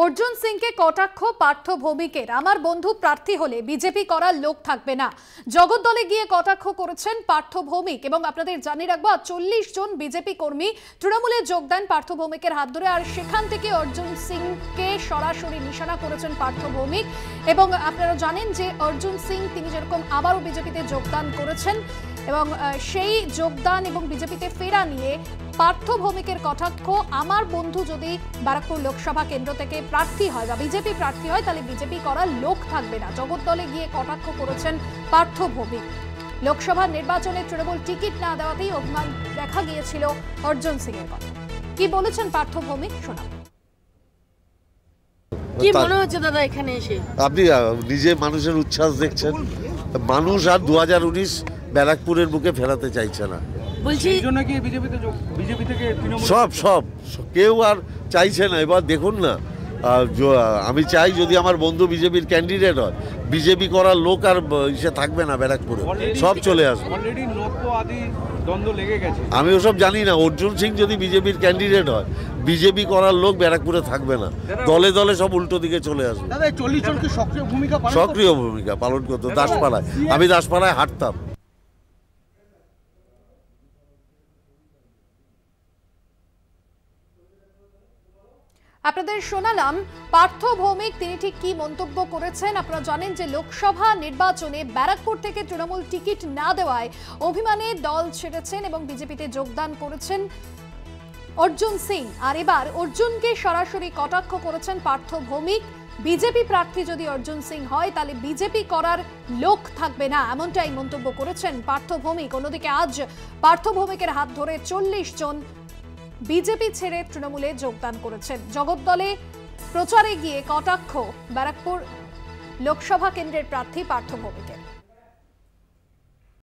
অর্জুন সিংকে কটাক্ষ পার্থ ভৌমিকের। আমার বন্ধু প্রার্থী হলে বিজেপি করার লোক থাকবে না, জগদ্দলে গিয়ে কটাক্ষ করেছেন পার্থ ভৌমিক। এবং আপনাদের জানিয়ে রাখবো 40 জন বিজেপি কর্মী তৃণমূলে যোগ দেন পার্থ ভৌমিকের হাত ধরে, আর সেখান থেকে অর্জুন সিংকে সরাসরি নিশানা করেছেন পার্থ ভৌমিক। এবং আপনারা জানেন যে অর্জুন সিং তিনি যেরকম আবারও বিজেপিতে যোগদান করেছেন এবং সেই যোগদান এবং বিজেপিতে ফেরা নিয়ে পার্থ ভৌমিকের কটাক্ষ, আমার বন্ধু যদি ব্যারাকপুর লোকসভা কেন্দ্র থেকে প্রার্থী হয় বা বিজেপি প্রার্থী হয় তাহলে বিজেপি করার লোক থাকবে না। জগদ্দলে গিয়ে কটাক্ষ করেছেন পার্থ ভৌমিক। লোকসভা নির্বাচনে তৃণমূল টিকিট না দেওয়াতেই অভিমান দেখা গিয়েছিল অর্জুন সিং এর কথা। কি বলেছেন পার্থ ভৌমিক শোনাব। কি মনে হচ্ছে দাদা এখানে এসে? আপনি নিজে মানুষের উচ্ছ্বাস দেখছেন, মানুষ আর 2019 ব্যারাকপুরের বুকে ফেরাতে চাইছে না। বলছি বিজেপি থেকে সব কেউ আর চাইছে না। এবার দেখুন না, আমি চাই যদি আমার বন্ধু বিজেপির ক্যান্ডিডেট হয়, বিজেপি করার লোক আর সে থাকবে না ব্যারাকপুরে, সব চলে আসবে। আমি ওসব জানি না। অর্জুন সিং যদি বিজেপির ক্যান্ডিডেট হয়, বিজেপি করার লোক ব্যারাকপুরে থাকবে না, দলে দলে সব উল্টো দিকে চলে আসবে। সক্রিয় ভূমিকা পালন করতো দাসপাড়ায়। আমি দাসপাড়ায় হাঁটতাম। আপনাদের শোনালাম পার্থ ভৌমিক তিনি ঠিক কি মন্তব্য করেছেন। আপনারা জানেন যে লোকসভা নির্বাচনে ব্যারাকপুর থেকে তৃণমূল টিকিট না দেওয়ায় অভিমানে দল ছেড়েছেন এবং বিজেপিতে যোগদান করেছেন অর্জুন সিং। আর এবার অর্জুনকে সরাসরি কটাক্ষ করেছেন পার্থ ভৌমিক। বিজেপি প্রার্থী যদি অর্জুন সিং হয় তাহলে বিজেপি করার লোক থাকবে না, এমনটাই মন্তব্য করেছেন পার্থ ভৌমিক। অন্যদিকে আজ পার্থ ভৌমিকের হাত ধরে 40 জন বিজেপি ছেড়ে তৃণমূলে যোগদান করেছেন। জগদ্দলে প্রচারে গিয়ে কটাক্ষ ব্যারাকপুর লোকসভা কেন্দ্রের প্রার্থী পার্থ ভৌমিকের।